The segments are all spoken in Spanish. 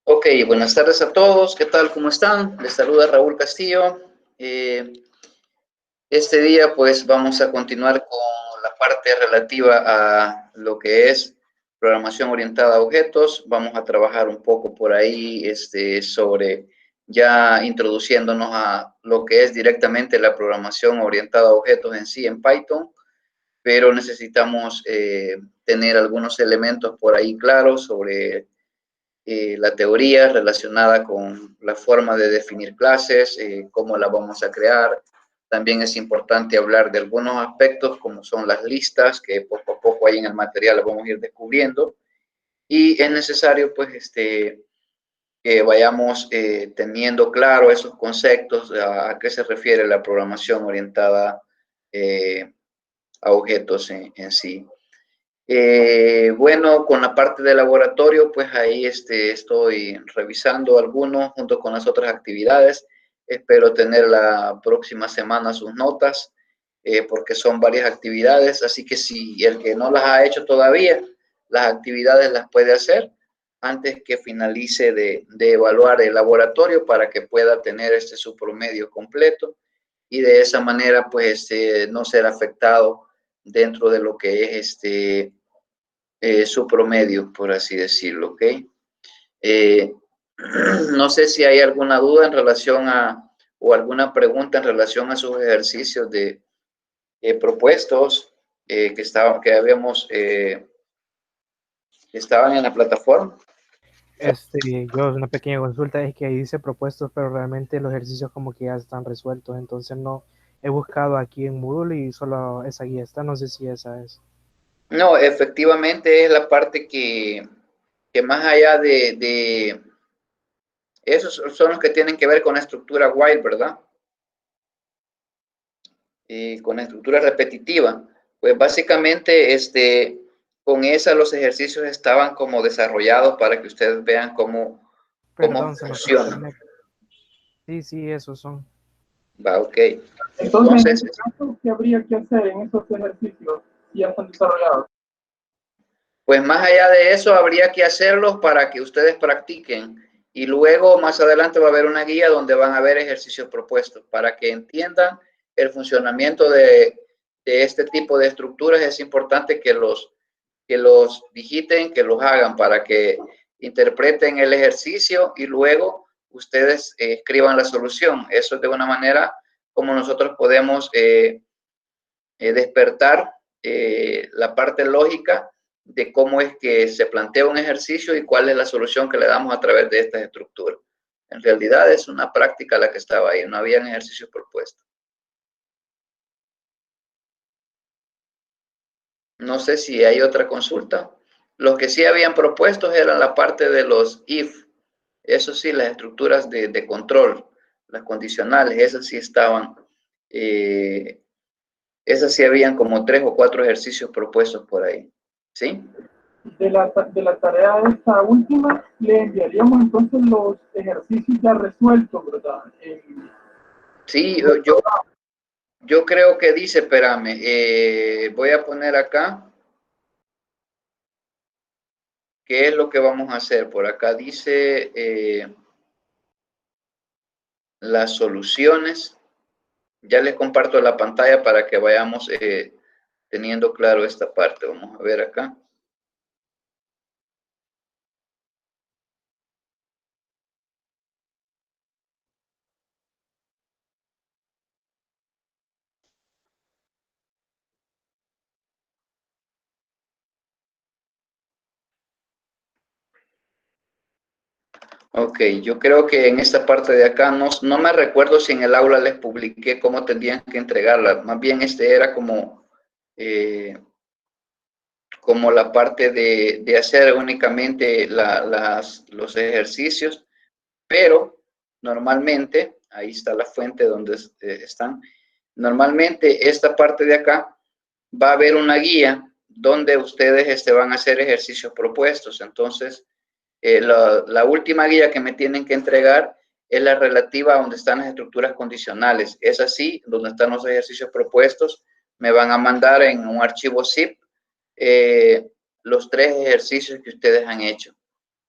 Ok, buenas tardes a todos. ¿Qué tal? ¿Cómo están? Les saluda Raúl Castillo. Este día pues vamos a continuar con la parte relativa a lo que es programación orientada a objetos. Vamos a trabajar un poco por ahí sobre ya introduciéndonos a lo que es directamente la programación orientada a objetos en sí en Python, pero necesitamos tener algunos elementos por ahí claros sobre la teoría relacionada con la forma de definir clases, cómo la vamos a crear. También es importante hablar de algunos aspectos como son las listas, que poco a poco ahí en el material las vamos a ir descubriendo. Y es necesario pues que vayamos teniendo claro esos conceptos, a qué se refiere la programación orientada a objetos en sí. Bueno, con la parte de laboratorio, pues ahí estoy revisando algunos junto con las otras actividades. Espero tener la próxima semana sus notas, porque son varias actividades, así que si el que no las ha hecho todavía, las actividades las puede hacer antes que finalice de evaluar el laboratorio para que pueda tener su promedio completo y de esa manera pues no ser afectado dentro de lo que es su promedio, por así decirlo, ¿ok? Eh, no sé si hay alguna duda en relación o alguna pregunta en relación a sus ejercicios de propuestos que habíamos, que estaban en la plataforma. Yo una pequeña consulta es que ahí dice propuestos, pero realmente los ejercicios como que ya están resueltos, entonces no he buscado aquí en Moodle y solo esa guía está, no sé si esa es. No, efectivamente es la parte que más allá esos son los que tienen que ver con la estructura while, ¿verdad? Con la estructura repetitiva. Pues básicamente con esa los ejercicios estaban como desarrollados para que ustedes vean cómo Perdón, se me fue funciona. internet. Sí, sí, esos son. Va, ok. Entonces, en Entonces, este caso, ¿qué habría que hacer en esos ejercicios si ya están desarrollados? pues más allá de eso, habría que hacerlos para que ustedes practiquen. Y luego, más adelante, va a haber una guía donde van a ver ejercicios propuestos para que entiendan el funcionamiento de este tipo de estructuras. Es importante que los digiten, que los hagan para que interpreten el ejercicio y luego ustedes escriban la solución. Eso es de una manera como nosotros podemos despertar la parte lógica de cómo es que se plantea un ejercicio y cuál es la solución que le damos a través de estas estructuras. En realidad es una práctica la que estaba ahí, no habían ejercicios propuestos. No sé si hay otra consulta. Los que sí habían propuestos eran la parte de los if. Eso sí, las estructuras de control, las condicionales, esas sí estaban, esas sí habían como 3 o 4 ejercicios propuestos por ahí. ¿Sí? De la tarea de esta última, le enviaríamos entonces los ejercicios ya resueltos, ¿verdad? Sí, yo creo que dice, espérame, voy a poner acá, ¿qué es lo que vamos a hacer? Por acá dice las soluciones. Ya les comparto la pantalla para que vayamos teniendo claro esta parte. Vamos a ver acá. Ok, yo creo que en esta parte de acá no me recuerdo si en el aula les publiqué cómo tendrían que entregarla. Más bien era como la parte de hacer únicamente los ejercicios, pero normalmente, ahí está la fuente donde están, normalmente esta parte de acá va a haber una guía donde ustedes van a hacer ejercicios propuestos. Entonces, la última guía que me tienen que entregar es la relativa a donde están las estructuras condicionales. Es así, donde están los ejercicios propuestos, me van a mandar en un archivo zip los 3 ejercicios que ustedes han hecho.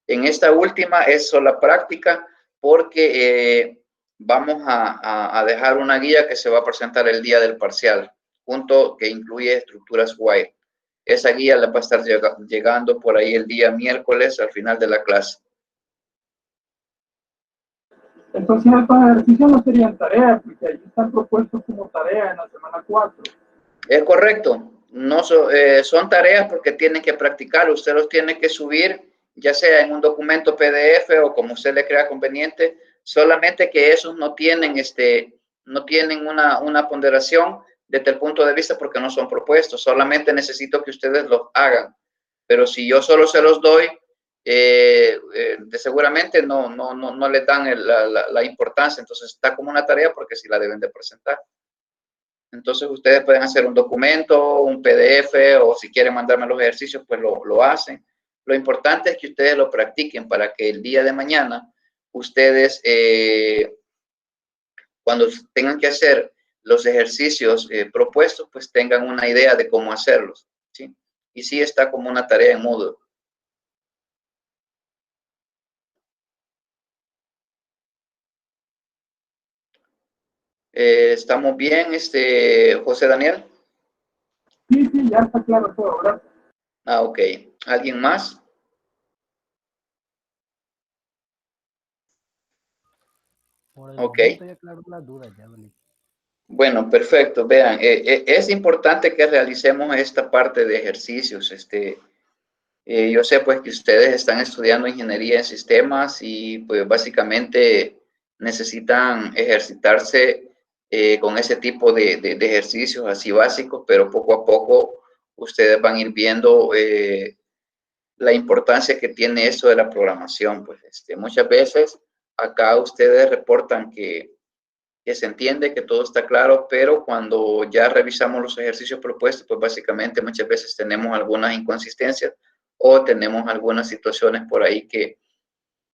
En esta última es solo práctica porque vamos a dejar una guía que se va a presentar el día del parcial, junto que incluye estructuras wire. Esa guía la va a estar llegando por ahí el día miércoles al final de la clase. Entonces estos ejercicios no serían tareas, porque ahí están propuestos como tareas en la semana 4. Es correcto. No son tareas porque tienen que practicar. Usted los tiene que subir, ya sea en un documento PDF o como usted le crea conveniente. Solamente que esos no tienen, no tienen una ponderación desde el punto de vista porque no son propuestos. Solamente necesito que ustedes los hagan. Pero si yo solo se los doy, seguramente no le dan la importancia. Entonces está como una tarea porque sí la deben de presentar. Entonces ustedes pueden hacer un documento, un PDF, o si quieren mandarme los ejercicios, pues lo hacen. Lo importante es que ustedes lo practiquen para que el día de mañana ustedes, cuando tengan que hacer los ejercicios propuestos, pues tengan una idea de cómo hacerlos, ¿sí? Y sí está como una tarea en Moodle. ¿Estamos bien, José Daniel? Sí, ya está claro todo, gracias. Ah, ok. ¿Alguien más? Por el Ok. momento ya aclaró las dudas, ya, Dolly. Bueno, perfecto. Vean, es importante que realicemos esta parte de ejercicios. Yo sé pues que ustedes están estudiando ingeniería en sistemas y pues básicamente necesitan ejercitarse con ese tipo de ejercicios así básicos, pero poco a poco ustedes van a ir viendo la importancia que tiene eso de la programación. Pues muchas veces acá ustedes reportan que se entiende, que todo está claro, pero cuando ya revisamos los ejercicios propuestos, pues básicamente muchas veces tenemos algunas inconsistencias o tenemos algunas situaciones por ahí que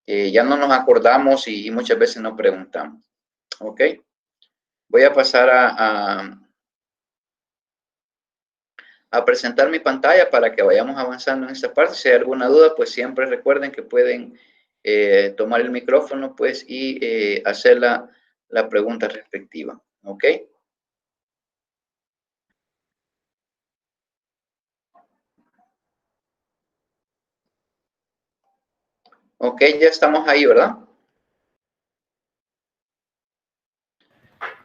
ya no nos acordamos y muchas veces no preguntamos. ¿Ok? Voy a pasar a presentar mi pantalla para que vayamos avanzando en esta parte. Si hay alguna duda, pues siempre recuerden que pueden tomar el micrófono pues y hacer la pregunta respectiva. ¿Ok? Ok, ya estamos ahí, ¿verdad?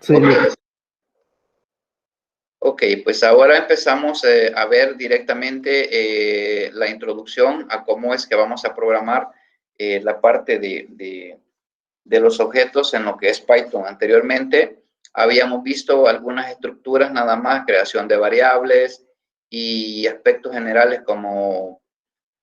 Sí. Ok, pues ahora empezamos a ver directamente la introducción a cómo es que vamos a programar la parte de los objetos en lo que es Python. Anteriormente habíamos visto algunas estructuras nada más, creación de variables y aspectos generales como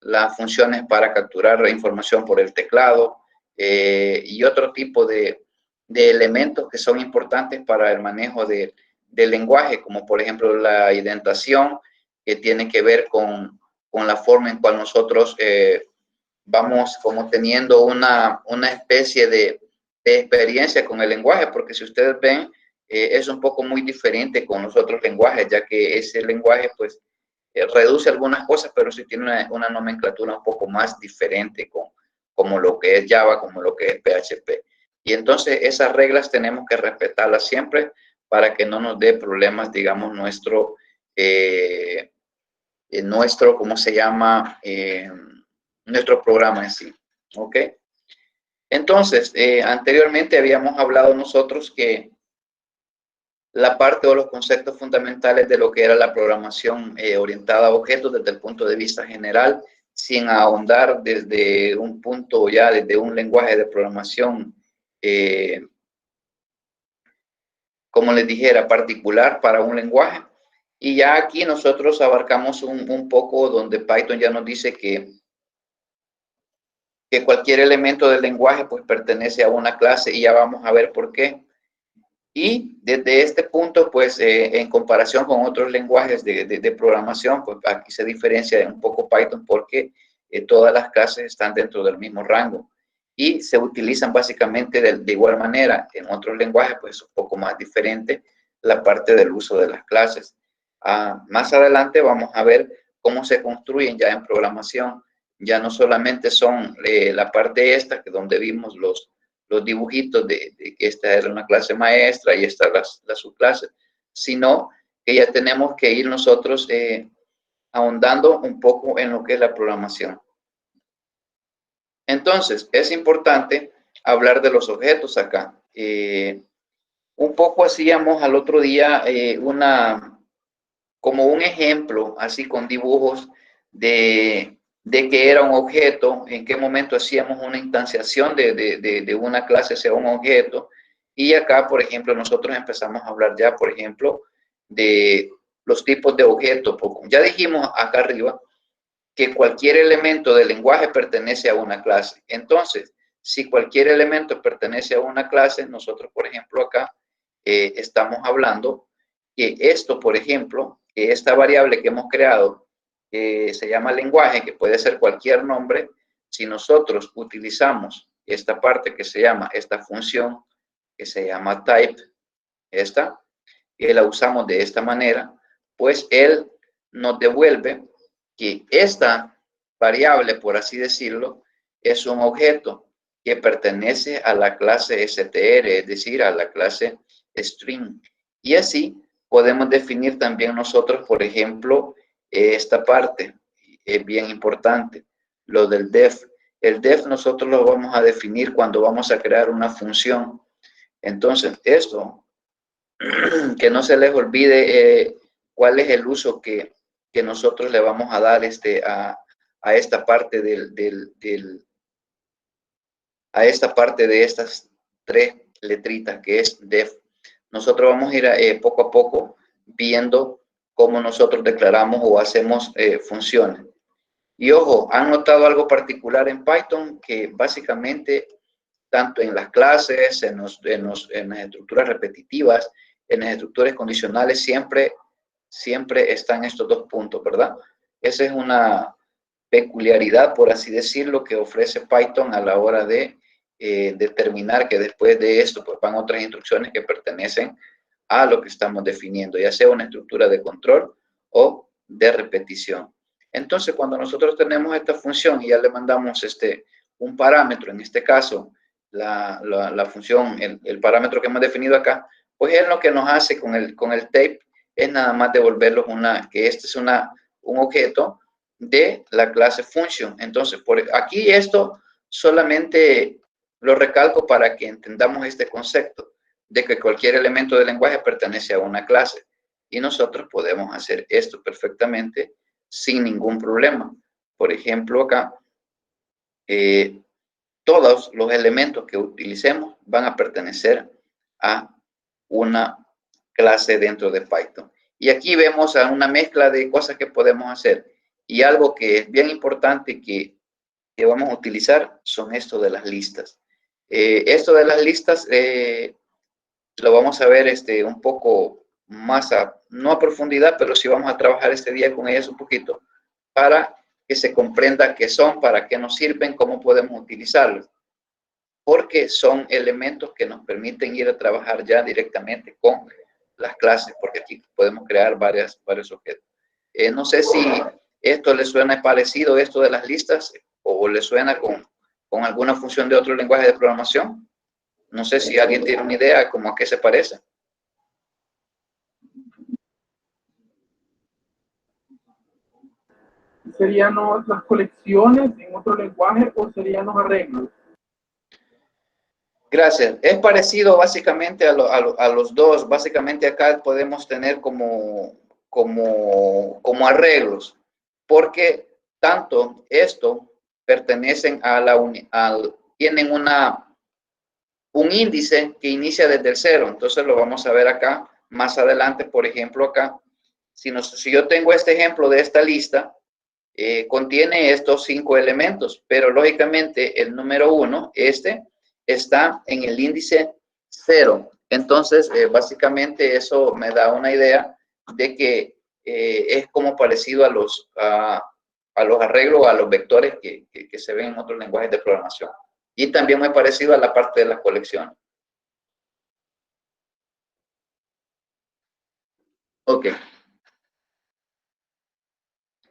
las funciones para capturar información por el teclado y otro tipo de elementos que son importantes para el manejo del lenguaje, como por ejemplo la indentación, que tiene que ver con la forma en cual nosotros vamos como teniendo una especie de experiencia con el lenguaje, porque si ustedes ven, es un poco muy diferente con los otros lenguajes, ya que ese lenguaje pues reduce algunas cosas, pero sí tiene una nomenclatura un poco más diferente como lo que es Java, como lo que es PHP. Y entonces esas reglas tenemos que respetarlas siempre para que no nos dé problemas, digamos, nuestro, ¿cómo se llama? Nuestro programa en sí. ¿Ok? Entonces, anteriormente habíamos hablado nosotros que la parte o los conceptos fundamentales de lo que era la programación orientada a objetos desde el punto de vista general, sin ahondar desde un punto ya, desde un lenguaje de programación, como les dijera, particular para un lenguaje. Y ya aquí nosotros abarcamos un poco donde Python ya nos dice que cualquier elemento del lenguaje pues pertenece a una clase y ya vamos a ver por qué. Y desde este punto, pues en comparación con otros lenguajes de programación, pues aquí se diferencia un poco Python porque todas las clases están dentro del mismo rango y se utilizan básicamente de igual manera. En otros lenguajes, pues un poco más diferente la parte del uso de las clases. Más adelante vamos a ver cómo se construyen ya en programación Ya no solamente son la parte esta, que donde vimos los dibujitos de que esta era una clase maestra y esta la subclase, sino que ya tenemos que ir nosotros ahondando un poco en lo que es la programación. Entonces, es importante hablar de los objetos acá. Un poco hacíamos al otro día como un ejemplo, así con dibujos de qué era un objeto, en qué momento hacíamos una instanciación de una clase hacia un objeto. Y acá, por ejemplo, nosotros empezamos a hablar ya, por ejemplo, de los tipos de objetos. Ya dijimos acá arriba que cualquier elemento del lenguaje pertenece a una clase. Entonces, si cualquier elemento pertenece a una clase, nosotros, por ejemplo, acá estamos hablando que esto, por ejemplo, que esta variable que hemos creado, se llama lenguaje, que puede ser cualquier nombre, si nosotros utilizamos esta parte que se llama, esta función, que se llama type, esta, y la usamos de esta manera, pues él nos devuelve que esta variable, por así decirlo, es un objeto que pertenece a la clase str, es decir, a la clase string. Y así podemos definir también nosotros, por ejemplo, esta parte es bien importante, lo del def. El def nosotros lo vamos a definir cuando vamos a crear una función. Entonces, esto, que no se les olvide cuál es el uso que nosotros le vamos a dar a esta parte a esta parte de estas tres letritas que es def. Nosotros vamos a ir poco a poco viendo cómo nosotros declaramos o hacemos funciones. Y ojo, ¿han notado algo particular en Python? Que básicamente, tanto en las clases, en las estructuras repetitivas, en las estructuras condicionales, siempre están estos dos puntos, ¿verdad? Esa es una peculiaridad, por así decirlo, que ofrece Python a la hora de determinar que después de esto pues van otras instrucciones que pertenecen a lo que estamos definiendo, ya sea una estructura de control o de repetición. Entonces, cuando nosotros tenemos esta función y ya le mandamos un parámetro, en este caso, la función, el parámetro que hemos definido acá, pues es lo que nos hace con el tape, es nada más devolverlos que este es un objeto de la clase function. Entonces, por aquí esto solamente lo recalco para que entendamos este concepto de que cualquier elemento del lenguaje pertenece a una clase. Y nosotros podemos hacer esto perfectamente sin ningún problema. Por ejemplo, acá, todos los elementos que utilicemos van a pertenecer a una clase dentro de Python. Y aquí vemos a una mezcla de cosas que podemos hacer. Y algo que es bien importante que vamos a utilizar son esto de las listas. Esto de las listas lo vamos a ver un poco más, no a profundidad, pero sí vamos a trabajar este día con ellas un poquito para que se comprenda qué son, para qué nos sirven, cómo podemos utilizarlos. Porque son elementos que nos permiten ir a trabajar ya directamente con las clases, porque aquí podemos crear varios objetos. No sé si esto le suena parecido, esto de las listas, o le suena con alguna función de otro lenguaje de programación. No sé si alguien tiene una idea como a qué se parece. ¿Serían las colecciones en otro lenguaje o serían los arreglos? Gracias. Es parecido básicamente a los dos. Básicamente acá podemos tener como arreglos, porque tanto esto pertenecen tienen un índice que inicia desde el 0. Entonces lo vamos a ver acá más adelante. Por ejemplo, acá, si yo tengo este ejemplo de esta lista, contiene estos 5 elementos, pero lógicamente el número 1, está en el índice 0. Entonces, básicamente eso me da una idea de que es como parecido a los arreglos, a los vectores que se ven en otros lenguajes de programación. Y también muy parecido a la parte de las colecciones. Ok.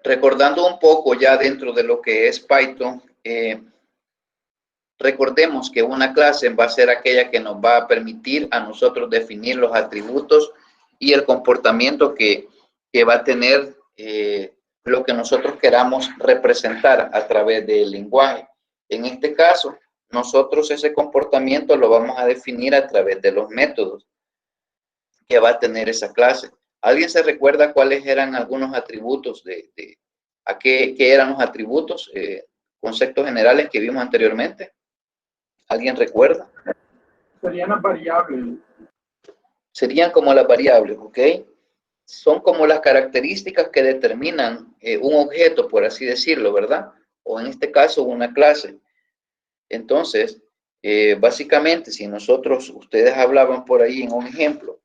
recordando un poco ya dentro de lo que es Python, recordemos que una clase va a ser aquella que nos va a permitir a nosotros definir los atributos y el comportamiento que va a tener lo que nosotros queramos representar a través del lenguaje. En este caso, nosotros ese comportamiento lo vamos a definir a través de los métodos que va a tener esa clase. ¿Alguien se recuerda cuáles eran algunos atributos a qué eran los atributos, conceptos generales que vimos anteriormente? ¿Alguien recuerda? Serían las variables. Serían como las variables, ¿ok? Son como las características que determinan un objeto, por así decirlo, ¿verdad? O en este caso, una clase. Entonces, básicamente, si ustedes hablaban por ahí en un ejemplo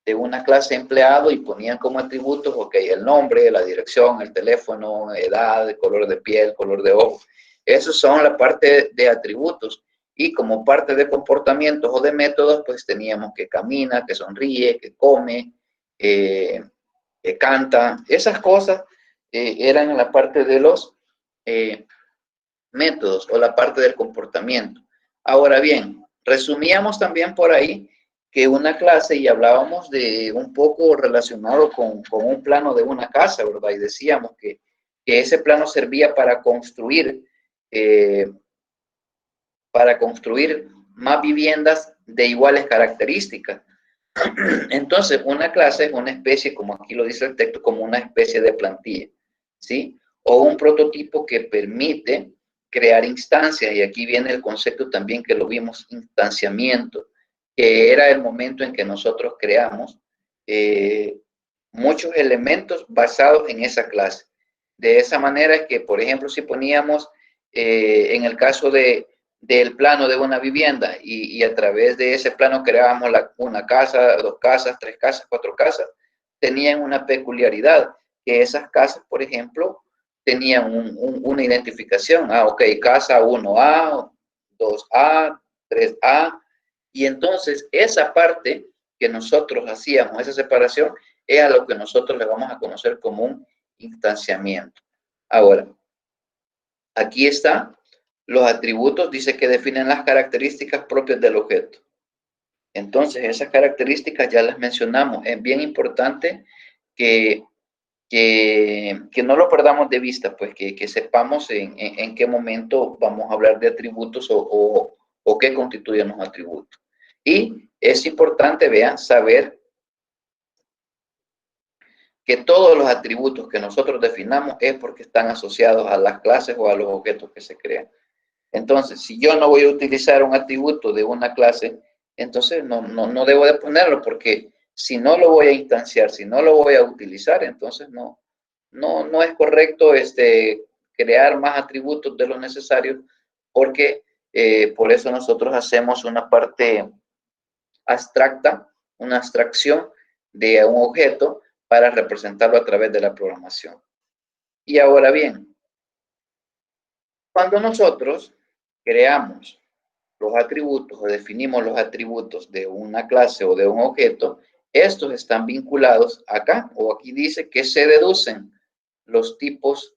de una clase empleado y ponían como atributos, ok, el nombre, la dirección, el teléfono, edad, color de piel, color de ojo. Esos son la parte de atributos. Y como parte de comportamientos o de métodos, pues teníamos que camina, que sonríe, que come, que canta. Esas cosas eran la parte de los métodos o la parte del comportamiento. Ahora bien, resumíamos también por ahí que una clase, y hablábamos de un poco relacionado con un plano de una casa, ¿verdad? Y decíamos que ese plano servía para construir más viviendas de iguales características. Entonces, una clase es una especie, como aquí lo dice el texto, como una especie de plantilla, ¿sí? O un prototipo que permite crear instancias, y aquí viene el concepto también que lo vimos, instanciamiento, que era el momento en que nosotros creamos muchos elementos basados en esa clase. De esa manera es que, por ejemplo, si poníamos en el caso del plano de una vivienda y a través de ese plano creábamos una casa, 2 casas, 3 casas, 4 casas, tenían una peculiaridad, que esas casas, por ejemplo, tenían una identificación. Ok, casa 1A, 2A, 3A, y entonces esa parte que nosotros hacíamos, esa separación, es a lo que nosotros le vamos a conocer como un instanciamiento. Ahora, aquí está. Los atributos dice que definen las características propias del objeto. Entonces, esas características ya las mencionamos. Es bien importante que no lo perdamos de vista, pues que sepamos en qué momento vamos a hablar de atributos o qué constituyen los atributos. Y es importante, vean, saber que todos los atributos que nosotros definamos es porque están asociados a las clases o a los objetos que se crean. Entonces, si yo no voy a utilizar un atributo de una clase, entonces no debo de ponerlo, porque si no lo voy a instanciar, si no lo voy a utilizar, entonces no es correcto crear más atributos de lo necesario, porque por eso nosotros hacemos una parte abstracta, una abstracción de un objeto para representarlo a través de la programación. Y ahora bien, cuando nosotros creamos los atributos o definimos los atributos de una clase o de un objeto, estos están vinculados acá, o aquí dice que se deducen los tipos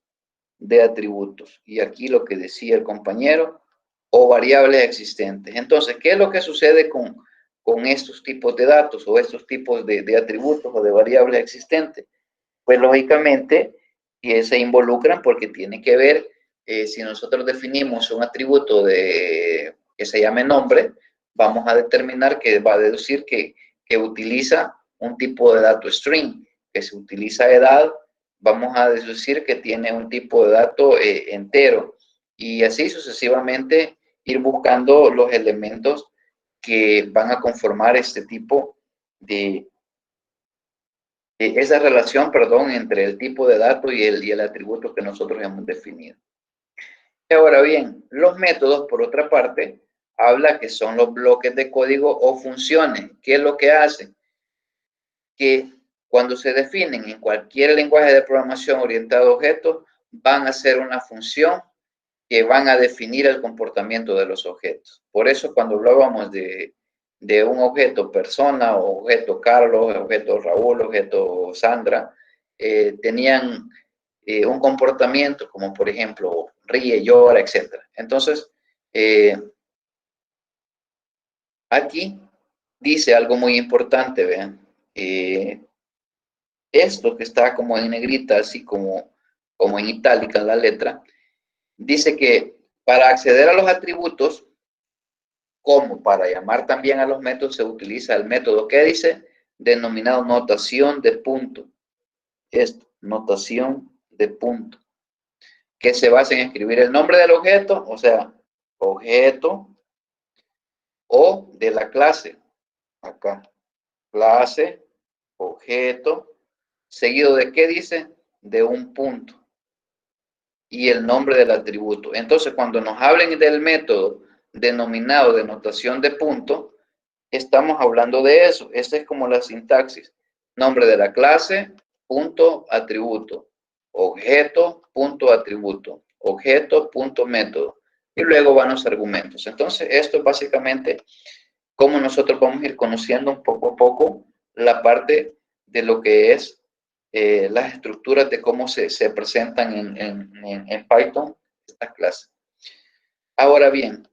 de atributos. Y aquí lo que decía el compañero, o variables existentes. Entonces, ¿qué es lo que sucede con estos tipos de datos o estos tipos de atributos o de variables existentes? Pues lógicamente que se involucran porque tiene que ver, si nosotros definimos un atributo que se llame nombre, vamos a determinar que va a deducir que utiliza un tipo de dato string, que se utiliza edad, vamos a deducir que tiene un tipo de dato entero, y así sucesivamente ir buscando los elementos que van a conformar este tipo de esa relación, perdón, entre el tipo de dato y el atributo que nosotros hemos definido. Y ahora bien, los métodos, por otra parte, habla que son los bloques de código o funciones. ¿Qué es lo que hacen? Que cuando se definen en cualquier lenguaje de programación orientado a objetos, van a ser una función que van a definir el comportamiento de los objetos. Por eso cuando hablábamos de un objeto persona, o objeto Carlos, objeto Raúl, objeto Sandra, tenían un comportamiento, como por ejemplo, ríe, llora, etc. Entonces, aquí dice algo muy importante, vean. Esto que está como en negrita, así como en itálica la letra, dice que para acceder a los atributos, como para llamar también a los métodos, se utiliza el método que dice, denominado notación de punto. Esto, notación de punto, que se basa en escribir el nombre del objeto, o sea, objeto, o de la clase, acá, clase, objeto, seguido de ¿qué dice? De un punto y el nombre del atributo. Entonces, cuando nos hablen del método denominado de notación de punto, estamos hablando de eso. Esta es como la sintaxis. Nombre de la clase, punto, atributo. Objeto, punto, atributo. Objeto, punto, método. Y luego van los argumentos. Entonces, esto es básicamente cómo nosotros vamos a ir conociendo un poco a poco la parte de lo que es las estructuras de cómo se presentan en Python estas clases. Ahora bien,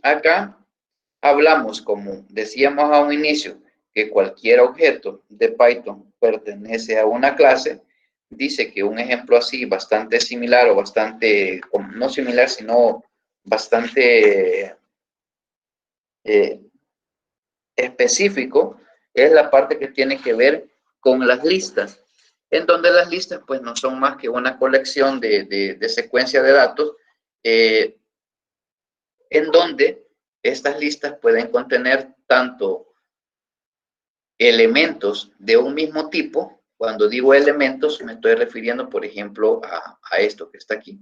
acá hablamos, como decíamos a un inicio, que cualquier objeto de Python pertenece a una clase. Dice que un ejemplo así, bastante similar o bastante, no similar, sino bastante específico, es la parte que tiene que ver con las listas, en donde las listas pues no son más que una colección de secuencia de datos, en donde estas listas pueden contener tanto elementos de un mismo tipo. Cuando digo elementos me estoy refiriendo, por ejemplo, a esto que está aquí,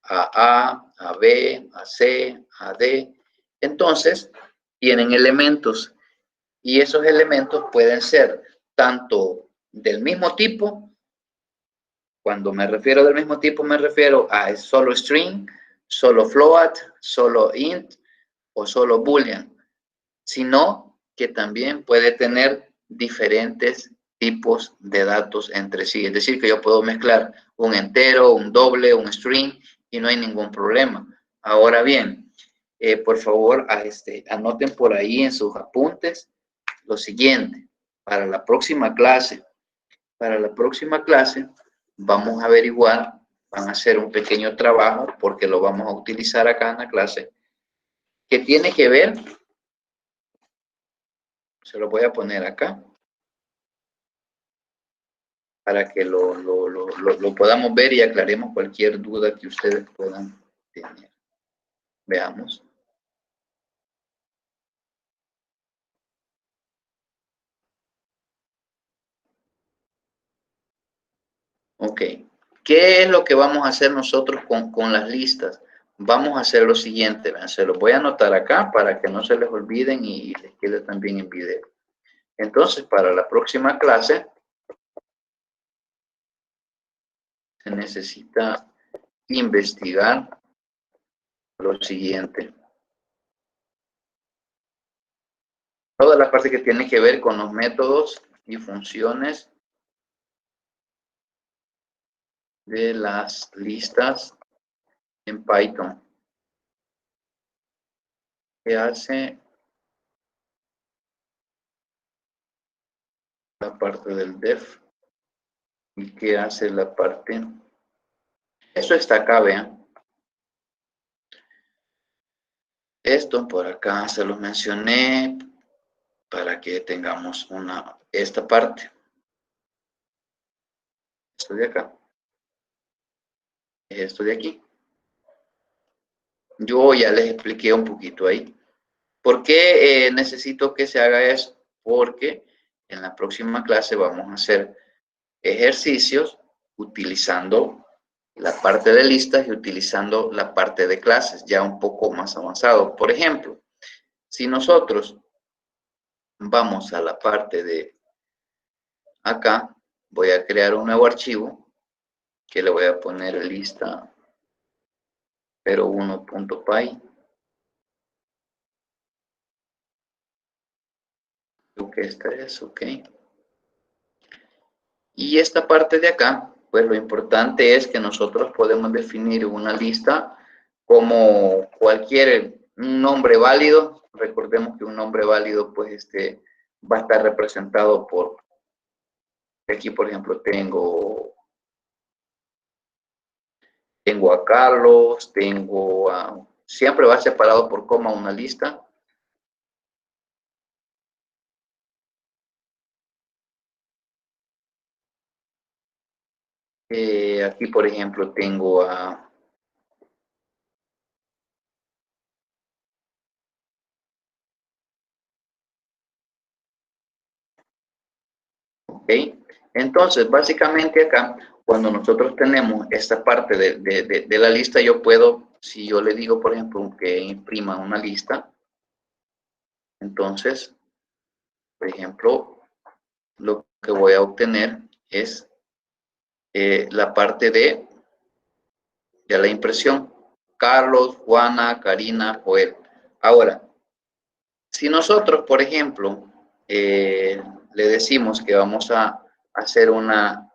a B, a C, a D. Entonces, tienen elementos y esos elementos pueden ser tanto del mismo tipo. Cuando me refiero del mismo tipo, me refiero a solo string, solo float, solo int o solo boolean, sino que también puede tener diferentes tipos de datos entre sí. Es decir, que yo puedo mezclar un entero, un doble, un string y no hay ningún problema. Ahora bien, por favor, anoten por ahí en sus apuntes lo siguiente. Para la próxima clase, vamos a averiguar, van a hacer un pequeño trabajo porque lo vamos a utilizar acá en la clase, que tiene que ver, se lo voy a poner acá, para que lo podamos ver y aclaremos cualquier duda que ustedes puedan tener. Veamos. Ok. ¿Qué es lo que vamos a hacer nosotros con las listas? Vamos a hacer lo siguiente, vean, se los voy a anotar acá para que no se les olviden y les quede también en video. Entonces, para la próxima clase, se necesita investigar lo siguiente. Toda la parte que tiene que ver con los métodos y funciones de las listas en Python. ¿Qué hace la parte del def? ¿Y qué hace la parte? Eso está acá, vean. Esto por acá se los mencioné para que tengamos esta parte. Esto de acá. Esto de aquí. Yo ya les expliqué un poquito ahí. ¿Por qué necesito que se haga eso? Porque en la próxima clase vamos a hacer ejercicios utilizando la parte de listas y utilizando la parte de clases, ya un poco más avanzado. Por ejemplo, si nosotros vamos a la parte de acá, voy a crear un nuevo archivo que le voy a poner lista 01.py. Creo que esta es, ok. Y esta parte de acá pues lo importante es que nosotros podemos definir una lista como cualquier nombre válido. Recordemos que un nombre válido, pues, va a estar representado por, aquí, por ejemplo, tengo a Carlos, siempre va separado por coma una lista. Aquí, por ejemplo, tengo a... ¿Ok? Entonces, básicamente acá, cuando nosotros tenemos esta parte de la lista, yo puedo, si yo le digo, por ejemplo, que imprima una lista, entonces, por ejemplo, lo que voy a obtener es la parte de la impresión. Carlos, Juana, Karina, Joel. Ahora, si nosotros, por ejemplo, le decimos que vamos a hacer una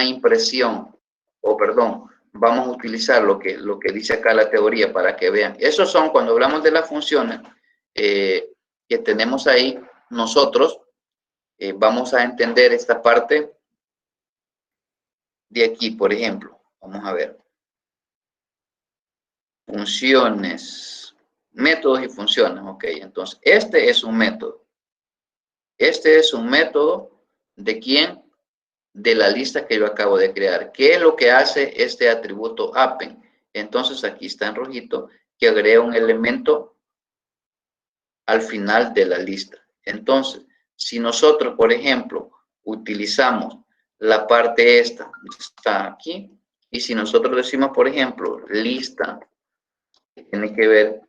impresión, o perdón, vamos a utilizar lo que dice acá la teoría para que vean. Esos son, cuando hablamos de las funciones que tenemos ahí, nosotros vamos a entender esta parte de aquí, por ejemplo. Vamos a ver. Funciones, métodos y funciones. Ok, entonces, este es un método. Este es un método de quién, de la lista que yo acabo de crear. ¿Qué es lo que hace este atributo append? Entonces aquí está en rojito que agrega un elemento al final de la lista. Entonces, si nosotros, por ejemplo, utilizamos la parte esta, está aquí, y si nosotros decimos, por ejemplo, lista, que tiene que ver,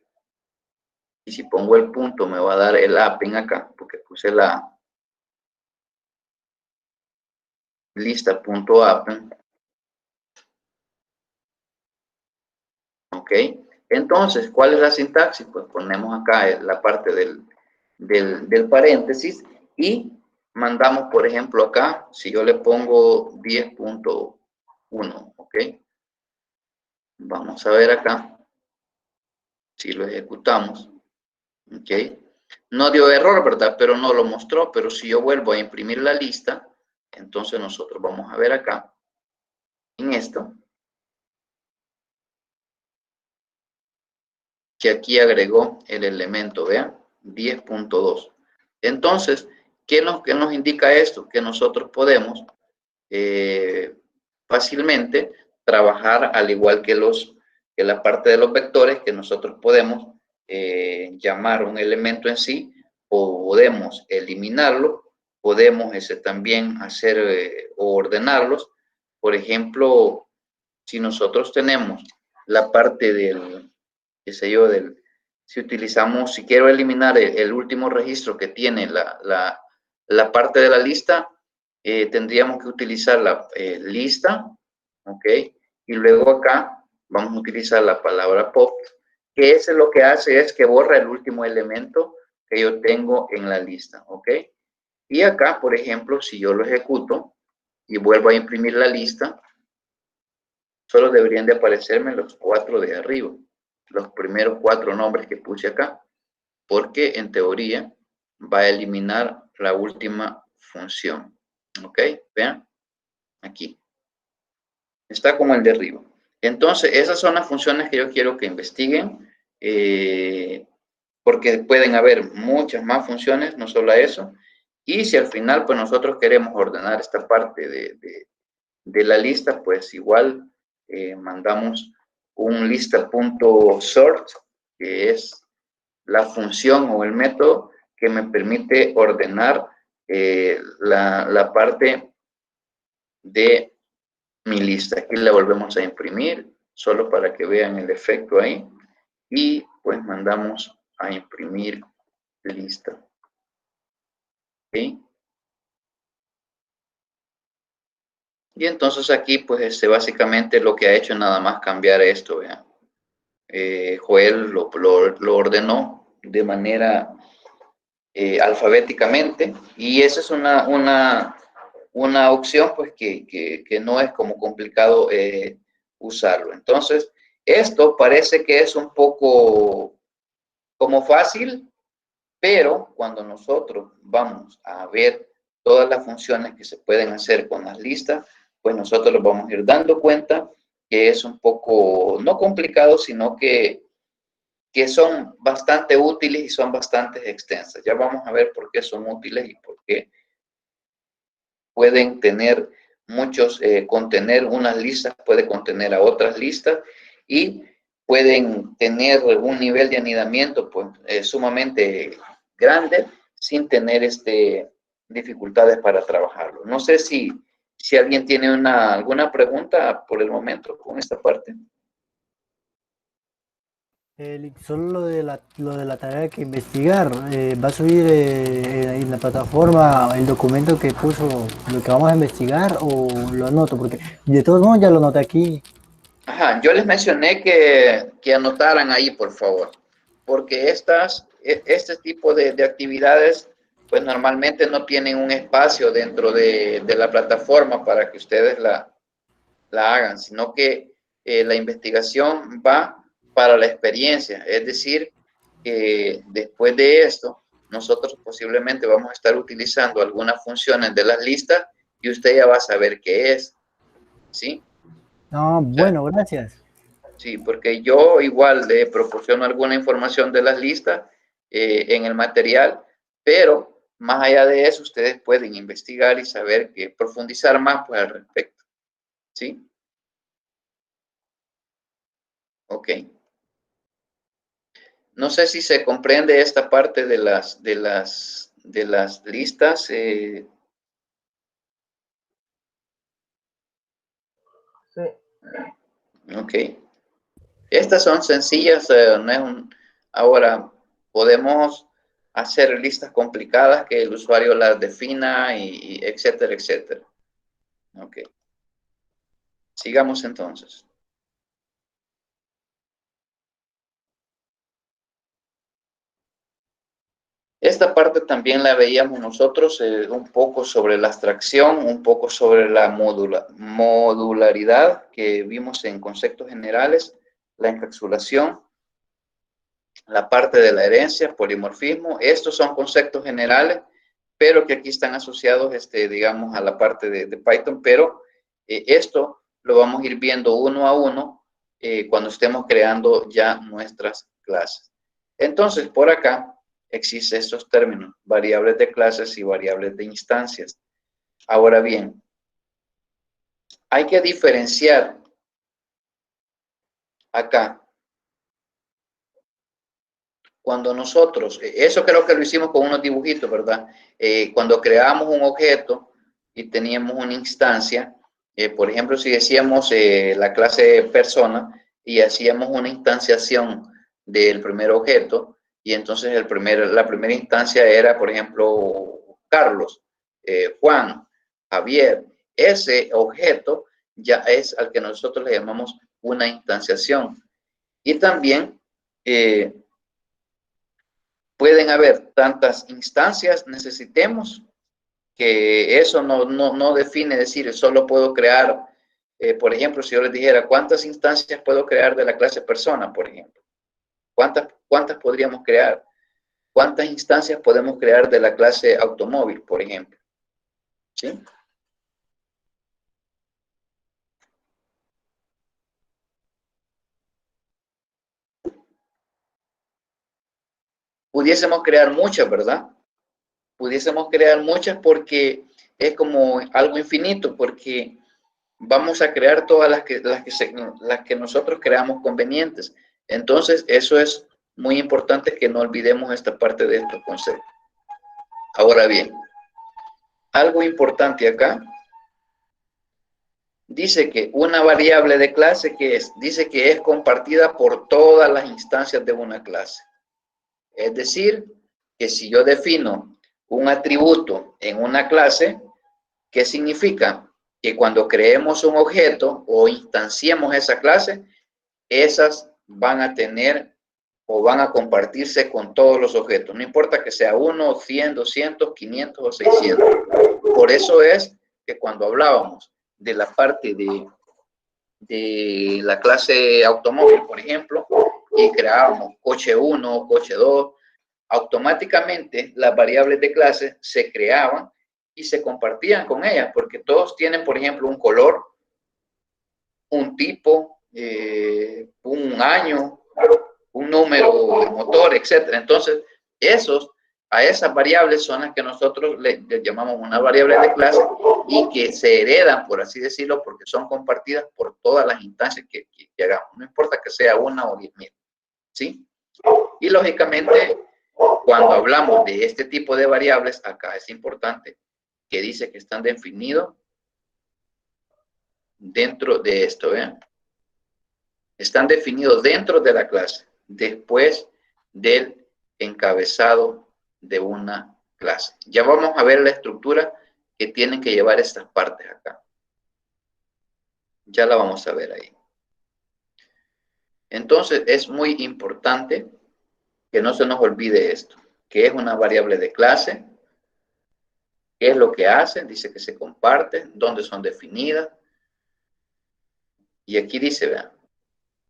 y si pongo el punto me va a dar el append acá, porque puse la lista.append. ¿Ok? Entonces, ¿cuál es la sintaxis? Pues ponemos acá la parte del paréntesis y mandamos, por ejemplo, acá, si yo le pongo 10.1, ¿ok? Vamos a ver acá, si lo ejecutamos, ¿ok? No dio error, ¿verdad? Pero no lo mostró, pero si yo vuelvo a imprimir la lista, entonces nosotros vamos a ver acá, en esto, que aquí agregó el elemento, vean, 10.2. Entonces, ¿qué nos indica esto? Que nosotros podemos fácilmente trabajar al igual que la parte de los vectores, que nosotros podemos llamar un elemento en sí, o podemos eliminarlo, podemos también hacer o ordenarlos. Por ejemplo, si nosotros tenemos la parte del, qué sé yo, si utilizamos, si quiero eliminar el último registro que tiene la parte de la lista, tendríamos que utilizar la lista, ¿ok? Y luego acá vamos a utilizar la palabra pop, que ese lo que hace es que borra el último elemento que yo tengo en la lista, ¿ok? Y acá, por ejemplo, si yo lo ejecuto y vuelvo a imprimir la lista, solo deberían de aparecerme los 4 de arriba, los primeros 4 nombres que puse acá, porque en teoría va a eliminar la última función. ¿Ok? Vean, aquí. Está como el de arriba. Entonces, esas son las funciones que yo quiero que investiguen, porque pueden haber muchas más funciones, no solo eso. Y si al final, pues nosotros queremos ordenar esta parte de la lista, pues igual mandamos un lista.sort, que es la función o el método que me permite ordenar la parte de mi lista. Aquí la volvemos a imprimir, solo para que vean el efecto ahí. Y pues mandamos a imprimir lista. ¿Ok? Y entonces aquí pues básicamente lo que ha hecho nada más cambiar esto, vean. Joel lo ordenó de manera alfabéticamente, y esa es una una opción pues que no es como complicado usarlo. Entonces, esto parece que es un poco como fácil, pero cuando nosotros vamos a ver todas las funciones que se pueden hacer con las listas, pues nosotros nos vamos a ir dando cuenta que es un poco, no complicado, sino que son bastante útiles y son bastante extensas. Ya vamos a ver por qué son útiles y por qué pueden tener muchos, contener unas listas, puede contener a otras listas y pueden tener un nivel de anidamiento pues, sumamente grande sin tener dificultades para trabajarlo. No sé si alguien tiene alguna pregunta por el momento con esta parte. Solo lo de la tarea que investigar. ¿Va a subir en la plataforma el documento que puso lo que vamos a investigar o lo anoto? Porque de todos modos ya lo anoté aquí. Ajá, yo les mencioné que anotaran ahí, por favor, porque este tipo de actividades, pues normalmente no tienen un espacio dentro de la plataforma para que ustedes la hagan, sino que la investigación va para la experiencia, es decir, que después de esto, nosotros posiblemente vamos a estar utilizando algunas funciones de las listas y usted ya va a saber qué es, ¿sí? No, bueno, gracias. Sí, porque yo igual le proporciono alguna información de las listas en el material, pero más allá de eso, ustedes pueden investigar y saber que profundizar más pues, al respecto. ¿Sí? Ok. No sé si se comprende esta parte de las listas. Sí. Ok. Estas son sencillas, no es ahora podemos hacer listas complicadas que el usuario las defina y etcétera, etcétera. Ok. Sigamos entonces. Esta parte también la veíamos nosotros un poco sobre la abstracción, un poco sobre la modularidad que vimos en conceptos generales, la encapsulación, la parte de la herencia, polimorfismo. Estos son conceptos generales, pero que aquí están asociados, digamos, a la parte de Python, pero esto lo vamos a ir viendo uno a uno cuando estemos creando ya nuestras clases. Entonces, por acá existen estos términos, variables de clases y variables de instancias. Ahora bien, hay que diferenciar acá. Cuando nosotros, eso creo que lo hicimos con unos dibujitos, ¿verdad? Cuando creábamos un objeto y teníamos una instancia, por ejemplo, si decíamos la clase persona y hacíamos una instanciación del primer objeto, y entonces la primera instancia era, por ejemplo, Carlos, Juan, Javier. Ese objeto ya es al que nosotros le llamamos una instanciación. Y también pueden haber tantas instancias necesitemos que eso no define decir solo puedo crear, por ejemplo, si yo les dijera cuántas instancias puedo crear de la clase persona, por ejemplo, cuántas podríamos crear, cuántas instancias podemos crear de la clase automóvil, por ejemplo, ¿sí? Pudiésemos crear muchas, ¿verdad? Pudiésemos crear muchas porque es como algo infinito, porque vamos a crear todas las que nosotros creamos convenientes. Entonces, eso es muy importante que no olvidemos esta parte de estos conceptos. Ahora bien, algo importante acá, dice que una variable de clase dice que es compartida por todas las instancias de una clase. Es decir, que si yo defino un atributo en una clase, ¿qué significa? Que cuando creemos un objeto o instanciemos esa clase, esas van a tener o van a compartirse con todos los objetos. No importa que sea 1, 100, 200, 500 o 600. Por eso es que cuando hablábamos de la parte de la clase automóvil, por ejemplo, y creábamos coche 1, coche 2, automáticamente las variables de clase se creaban y se compartían con ellas, porque todos tienen, por ejemplo, un color, un tipo, un año, un número de motor, etcétera. Entonces, a esas variables son las que nosotros le llamamos una variable de clase y que se heredan, por así decirlo, porque son compartidas por todas las instancias que hagamos. No importa que sea una o 10,000, ¿sí? Y lógicamente, cuando hablamos de este tipo de variables, acá es importante que dice que están definidos dentro de esto, ¿vean? Están definidos dentro de la clase, después del encabezado de una clase. Ya vamos a ver la estructura que tienen que llevar estas partes acá. Ya la vamos a ver ahí. Entonces, es muy importante que no se nos olvide esto, que es una variable de clase, qué es lo que hace, dice que se comparten, dónde son definidas. Y aquí dice, vean,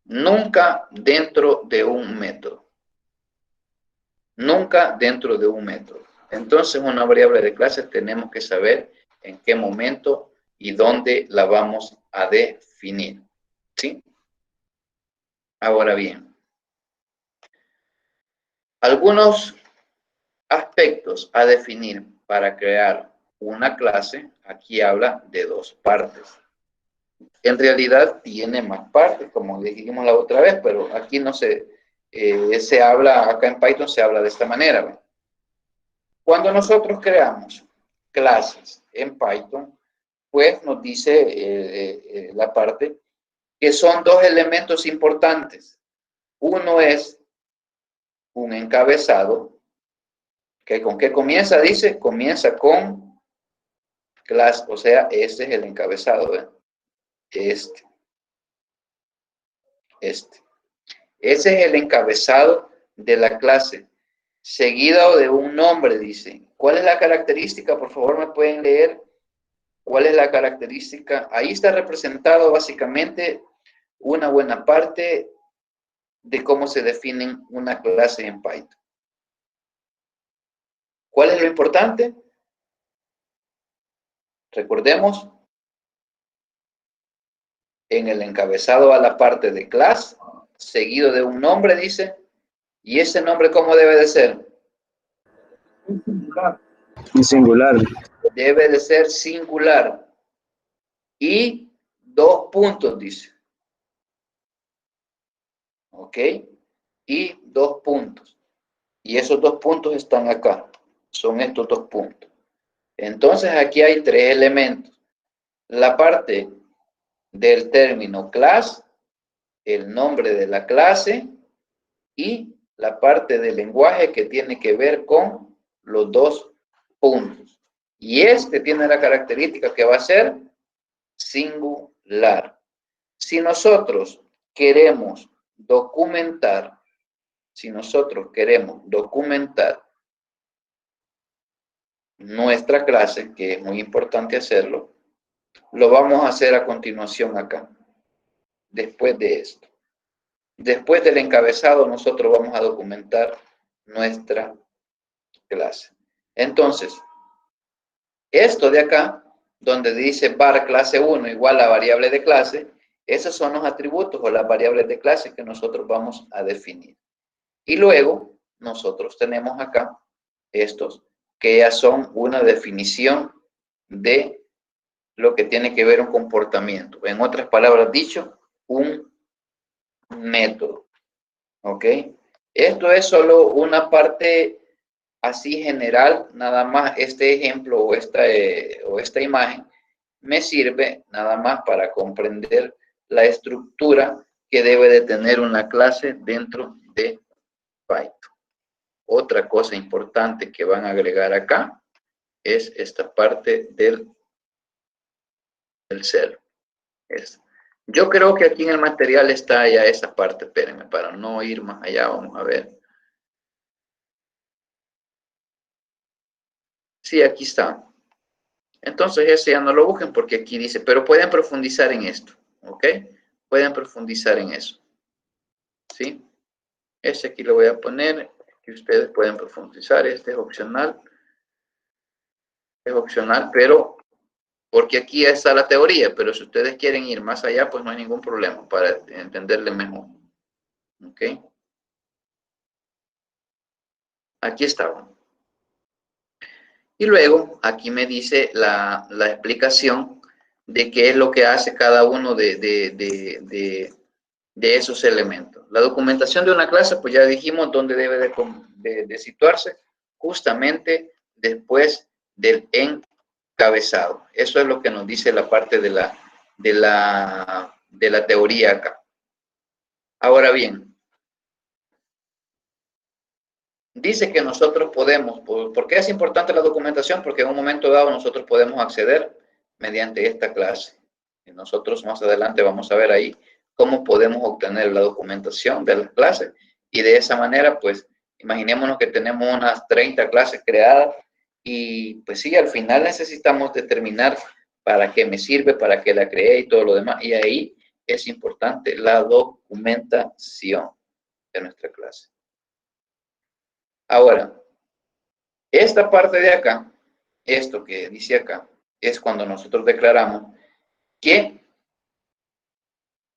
nunca dentro de un método. Nunca dentro de un método. Entonces, una variable de clase tenemos que saber en qué momento y dónde la vamos a definir. ¿Sí? Ahora bien, algunos aspectos a definir para crear una clase, aquí habla de dos partes. En realidad tiene más partes, como dijimos la otra vez, pero aquí no se habla, acá en Python se habla de esta manera, ¿ven? Cuando nosotros creamos clases en Python, pues nos dice la parte que son dos elementos importantes. Uno es un encabezado, que ¿con qué comienza? Dice, comienza con clase, o sea, este es el encabezado, ¿eh? Este. Ese es el encabezado de la clase, seguido de un nombre, dice. ¿Cuál es la característica? Por favor, me pueden leer. ¿Cuál es la característica? Ahí está representado básicamente una buena parte de cómo se define una clase en Python. ¿Cuál es lo importante? Recordemos, en el encabezado a la parte de clase, seguido de un nombre, dice, y ese nombre, ¿cómo debe de ser? Singular. Singular. Debe de ser singular. Y 2 puntos, dice. ¿Ok? Y 2 puntos. Y esos 2 puntos están acá. Son estos 2 puntos. Entonces aquí hay 3 elementos. La parte del término class, el nombre de la clase y la parte del lenguaje que tiene que ver con los 2 puntos. Y este tiene la característica que va a ser singular. Si nosotros queremos documentar, nuestra clase, que es muy importante hacerlo, lo vamos a hacer a continuación acá, después de esto. Después del encabezado, nosotros vamos a documentar nuestra clase. Entonces, esto de acá, donde dice var clase 1 igual a variable de clase, esos son los atributos o las variables de clase que nosotros vamos a definir. Y luego, nosotros tenemos acá estos, que ya son una definición de lo que tiene que ver un comportamiento. En otras palabras dicho, un método. ¿Ok? Esto es solo una parte así general, nada más este ejemplo o esta imagen me sirve nada más para comprender la estructura que debe de tener una clase dentro de Python. Otra cosa importante que van a agregar acá es esta parte del cero. Yo creo que aquí en el material está ya esa parte, espérenme, para no ir más allá, vamos a ver. Sí, aquí está. Entonces ese ya no lo busquen porque aquí dice, pero pueden profundizar en esto, ¿ok? Pueden profundizar en eso, ¿sí? Ese aquí lo voy a poner, que ustedes pueden profundizar, este es opcional, pero porque aquí está la teoría, pero si ustedes quieren ir más allá, pues no hay ningún problema para entenderle mejor, ¿ok? Aquí está. Y luego aquí me dice la explicación de qué es lo que hace cada uno de esos elementos. La documentación de una clase, pues ya dijimos dónde debe de situarse, justamente después del encabezado. Eso es lo que nos dice la parte de la teoría acá. Ahora bien, dice que nosotros podemos, ¿por qué es importante la documentación? Porque en un momento dado nosotros podemos acceder mediante esta clase. Y nosotros más adelante vamos a ver ahí cómo podemos obtener la documentación de las clases. Y de esa manera, pues, imaginémonos que tenemos unas 30 clases creadas y pues sí, al final necesitamos determinar para qué me sirve, para qué la creé y todo lo demás. Y ahí es importante la documentación de nuestra clase. Ahora, esta parte de acá, esto que dice acá, es cuando nosotros declaramos que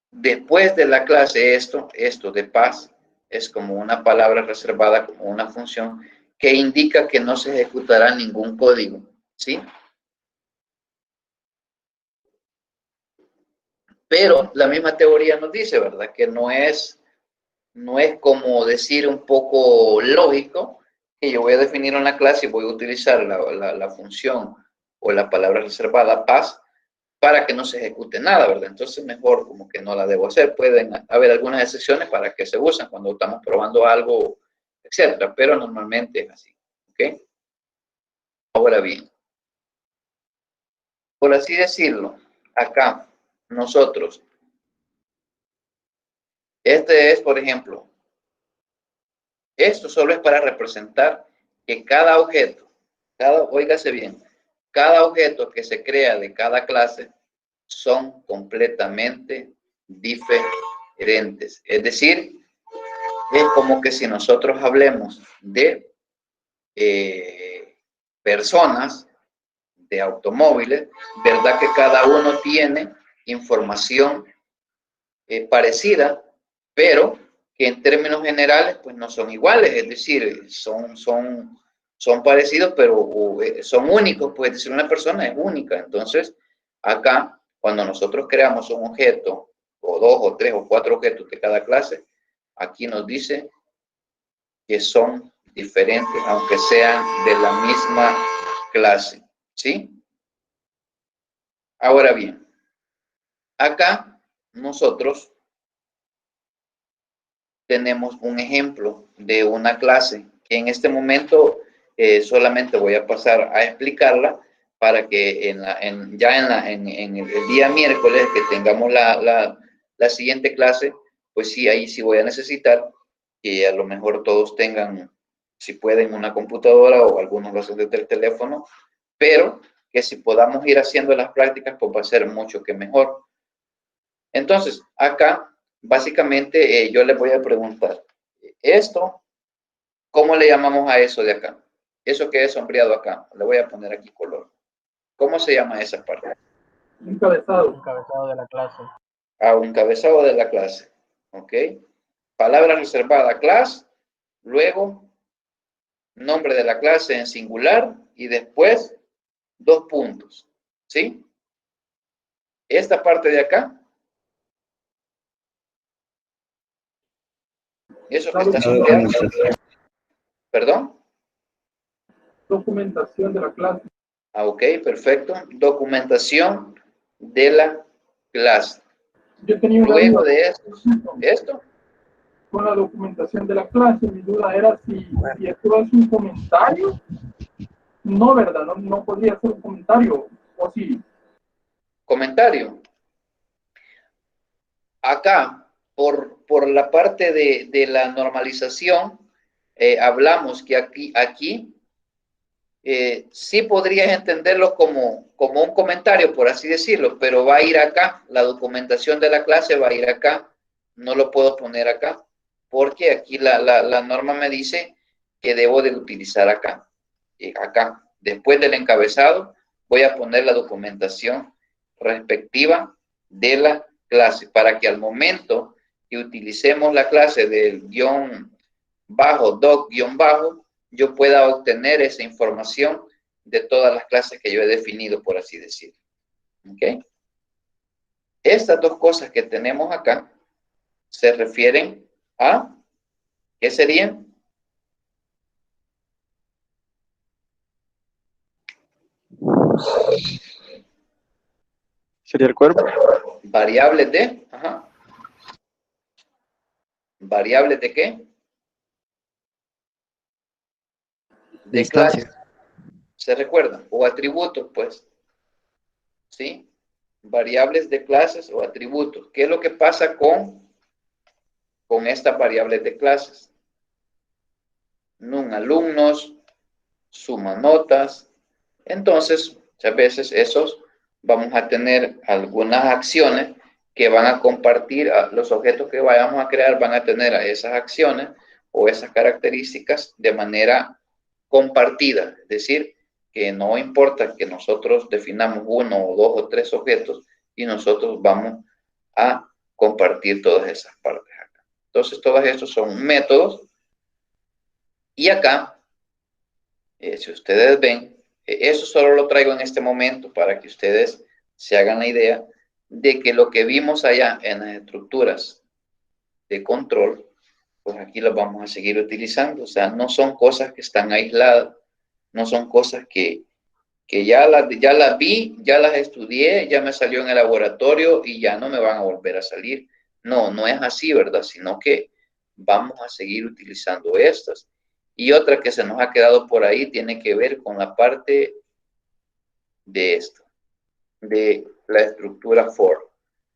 después de la clase esto de paz, es como una palabra reservada, como una función que indica que no se ejecutará ningún código, ¿sí? Pero la misma teoría nos dice, ¿verdad? Que no es como decir un poco lógico que yo voy a definir una clase y voy a utilizar la función o la palabra reservada paz para que no se ejecute nada, ¿verdad? Entonces mejor como que no la debo hacer. Pueden haber algunas excepciones para que se usen cuando estamos probando algo, etcétera, pero normalmente es así, ¿ok? Ahora bien, por así decirlo, acá nosotros, este es, por ejemplo, esto solo es para representar que cada objeto, óigase bien, cada objeto que se crea de cada clase son completamente diferentes. Es decir, es como que si nosotros hablemos de personas, de automóviles, ¿verdad? Que cada uno tiene información parecida, pero que en términos generales pues no son iguales, es decir, son parecidos, pero son únicos, pues es decir, una persona es única. Entonces, acá, cuando nosotros creamos un objeto, o 2, o 3, o 4 objetos de cada clase, aquí nos dice que son diferentes, aunque sean de la misma clase, ¿sí? Ahora bien, acá nosotros tenemos un ejemplo de una clase que en este momento solamente voy a pasar a explicarla para que en el día miércoles que tengamos la siguiente clase, pues sí, ahí sí voy a necesitar que a lo mejor todos tengan, si pueden, una computadora o algunos lo hacen desde el teléfono, pero que si podamos ir haciendo las prácticas, pues va a ser mucho que mejor. Entonces, acá, básicamente, yo les voy a preguntar, esto, ¿cómo le llamamos a eso de acá? Eso que es sombreado acá, le voy a poner aquí color. ¿Cómo se llama esa parte? Encabezado. Encabezado de la clase. A un encabezado de la clase, ¿ok? Palabra reservada, class, luego nombre de la clase en singular y después 2 puntos, ¿sí? Esta parte de acá, eso que está sombreado, ¿perdón? Documentación de la clase. Ah, ok, perfecto. Documentación de la clase. Yo tenía una Luego duda de esto, con la documentación de la clase. Mi duda era si esto es un comentario. No, ¿verdad? No podría ser un comentario. O sí. comentario. Acá, por la parte de la normalización, hablamos que aquí sí podrías entenderlo como un comentario, por así decirlo, pero va a ir acá, la documentación de la clase va a ir acá, no lo puedo poner acá, porque aquí la norma me dice que debo de utilizar acá, acá. Después del encabezado voy a poner la documentación respectiva de la clase, para que al momento que utilicemos la clase del guión bajo, doc guión bajo, yo pueda obtener esa información de todas las clases que yo he definido, por así decirlo. ¿Ok? Estas dos cosas que tenemos acá se refieren a, ¿qué serían? Sería el cuerpo. Variables de, ajá. ¿Variables de qué? De Instancia. clase. ¿Se recuerdan? O atributos, pues. ¿Sí? Variables de clases o atributos. ¿Qué es lo que pasa con estas variables de clases? Num alumnos, suma notas. Entonces, muchas veces esos vamos a tener algunas acciones que van a compartir, los objetos que vayamos a crear van a tener a esas acciones o esas características de manera compartida. Es decir, que no importa que nosotros definamos uno o dos o tres objetos y nosotros vamos a compartir todas esas partes acá. Entonces, todos estos son métodos. Y acá, si ustedes ven, eso solo lo traigo en este momento para que ustedes se hagan la idea de que lo que vimos allá en las estructuras de control, pues aquí las vamos a seguir utilizando. O sea, no son cosas que están aisladas, no son cosas que ya las vi, ya las estudié, ya me salió en el laboratorio y ya no me van a volver a salir. No, no es así, ¿verdad? Sino que vamos a seguir utilizando estas. Y otra que se nos ha quedado por ahí tiene que ver con la parte de esto, de la estructura for,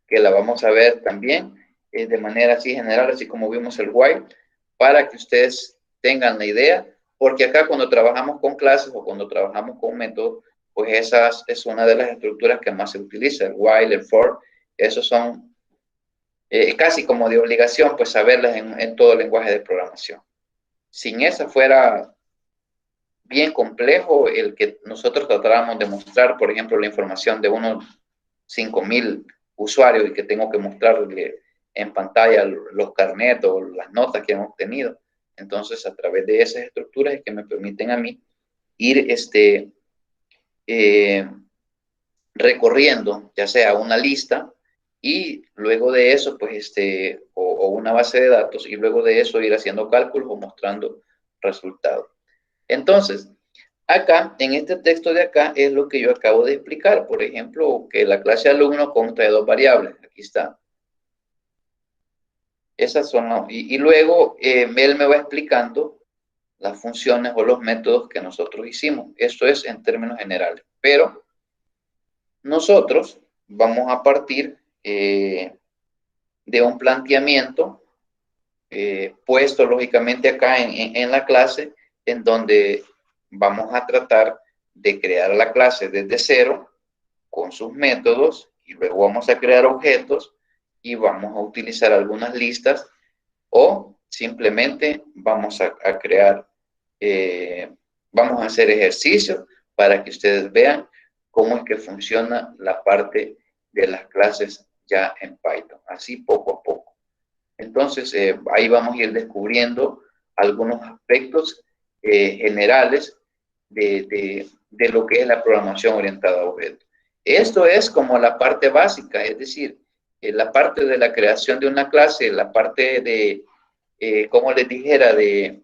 que la vamos a ver también de manera así general, así como vimos el while, para que ustedes tengan la idea, porque acá cuando trabajamos con clases o cuando trabajamos con métodos, pues esa es una de las estructuras que más se utiliza, el while, el for, esos son casi como de obligación, pues saberlas en todo el lenguaje de programación. Sin esa fuera bien complejo el que nosotros tratáramos de mostrar, por ejemplo, la información de unos 5,000 usuarios y que tengo que mostrarle en pantalla los carnets o las notas que han obtenido. Entonces, a través de esas estructuras es que me permiten a mí ir recorriendo, ya sea una lista y luego de eso, pues, o una base de datos y luego de eso ir haciendo cálculos o mostrando resultados. Entonces, acá, en este texto de acá, es lo que yo acabo de explicar. Por ejemplo, que la clase alumno consta de dos variables. Aquí está. Esas son, y luego él me va explicando las funciones o los métodos que nosotros hicimos. Esto es en términos generales. Pero nosotros vamos a partir de un planteamiento puesto lógicamente acá en la clase, en donde vamos a tratar de crear la clase desde cero con sus métodos y luego vamos a crear objetos y vamos a utilizar algunas listas o simplemente vamos a crear, vamos a hacer ejercicios para que ustedes vean cómo es que funciona la parte de las clases ya en Python, así poco a poco. Entonces, ahí vamos a ir descubriendo algunos aspectos generales de lo que es la programación orientada a objetos. Esto es como la parte básica, es decir, la parte de la creación de una clase, la parte de, como les dijera, de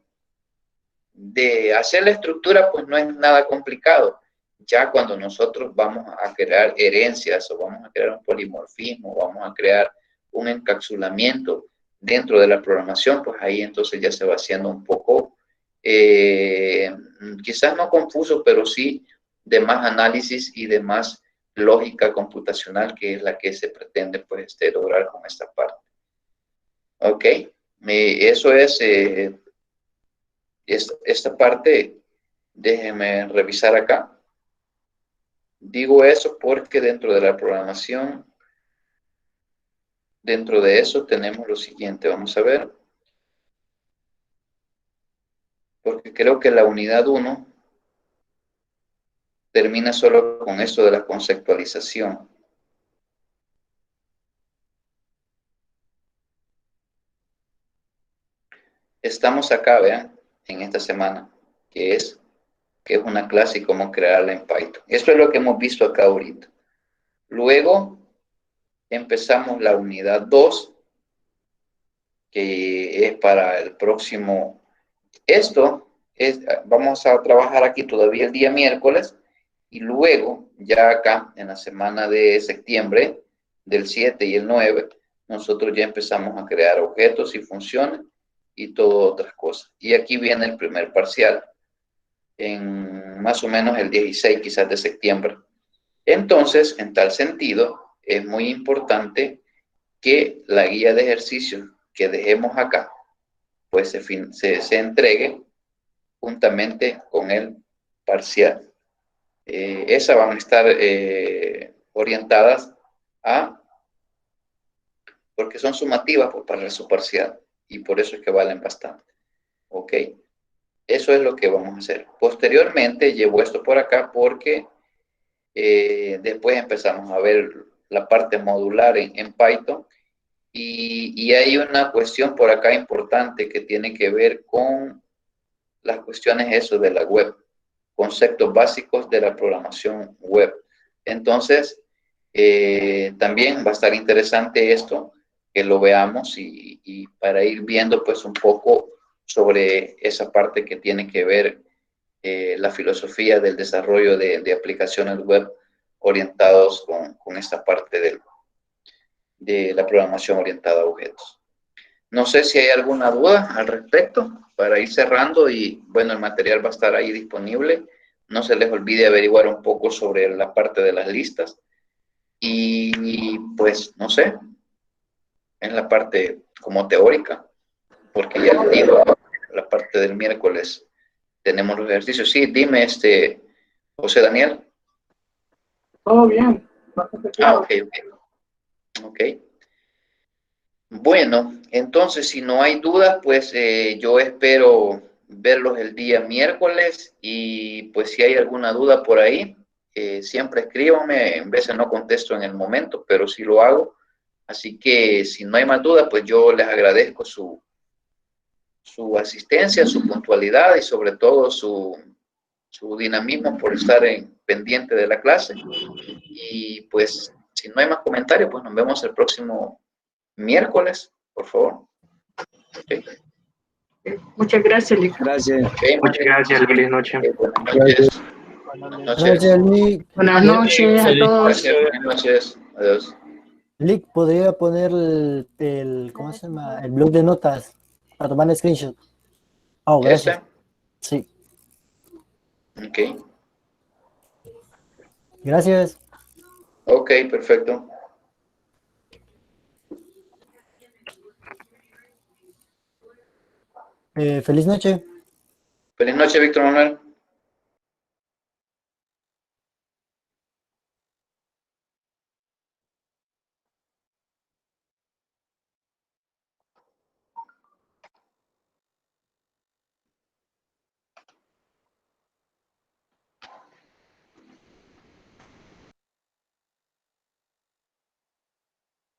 hacer la estructura, pues no es nada complicado. Ya cuando nosotros vamos a crear herencias o vamos a crear un polimorfismo, vamos a crear un encapsulamiento dentro de la programación, pues ahí entonces ya se va haciendo un poco, quizás no confuso, pero sí de más análisis y de más lógica computacional, que es la que se pretende pues lograr con esta parte. Ok, eso es esta parte Déjenme revisar acá. Digo eso porque dentro de la programación, dentro de eso tenemos lo siguiente. Vamos a ver. Porque creo que la unidad 1 termina solo con esto de la conceptualización. Estamos acá, vean, en esta semana, que es una clase y cómo crearla en Python. Esto es lo que hemos visto acá ahorita. Luego empezamos la unidad 2, que es para el próximo. Esto es, vamos a trabajar aquí todavía el día miércoles, y luego ya acá en la semana de septiembre, del 7 y el 9, nosotros ya empezamos a crear objetos y funciones y todas otras cosas. Y aquí viene el primer parcial, en más o menos el 16 quizás de septiembre. Entonces, en tal sentido, es muy importante que la guía de ejercicios que dejemos acá, pues se entregue juntamente con el parcial. Esas van a estar orientadas a, porque son sumativas para su parcial, y por eso es que valen bastante. Ok, eso es lo que vamos a hacer. Posteriormente llevo esto por acá porque después empezamos a ver la parte modular en Python, y hay una cuestión por acá importante que tiene que ver con las cuestiones eso de la web, conceptos básicos de la programación web. Entonces, también va a estar interesante esto, que lo veamos y para ir viendo pues un poco sobre esa parte que tiene que ver la filosofía del desarrollo de aplicaciones web orientados con esta parte de la programación orientada a objetos. No sé si hay alguna duda al respecto para ir cerrando, y bueno, el material va a estar ahí disponible. No se les olvide averiguar un poco sobre la parte de las listas, y pues no sé, en la parte como teórica, porque ya les digo, la parte del miércoles tenemos los ejercicios. Sí, dime, José Daniel. Todo bien, bastante claro. Ok. Bueno, entonces si no hay dudas, pues yo espero verlos el día miércoles, y pues si hay alguna duda por ahí, siempre escríbanme. En veces no contesto en el momento, pero sí lo hago. Así que si no hay más dudas, pues yo les agradezco su asistencia, su puntualidad y sobre todo su dinamismo por estar pendiente de la clase. Y pues si no hay más comentarios, pues nos vemos el próximo miércoles, por favor. Okay. Muchas gracias, Lick. Gracias. Okay, Muchas gracias, feliz noche. buenas noches. Buenas noches. Gracias, Lick. Buenas noches a todos. Gracias, buenas noches. Adiós. Lick, podría poner ¿cómo se llama? El blog de notas para tomar el screenshot. Oh, gracias. Sí. Ok. Gracias. Ok, perfecto. Feliz noche. Feliz noche, Víctor Manuel.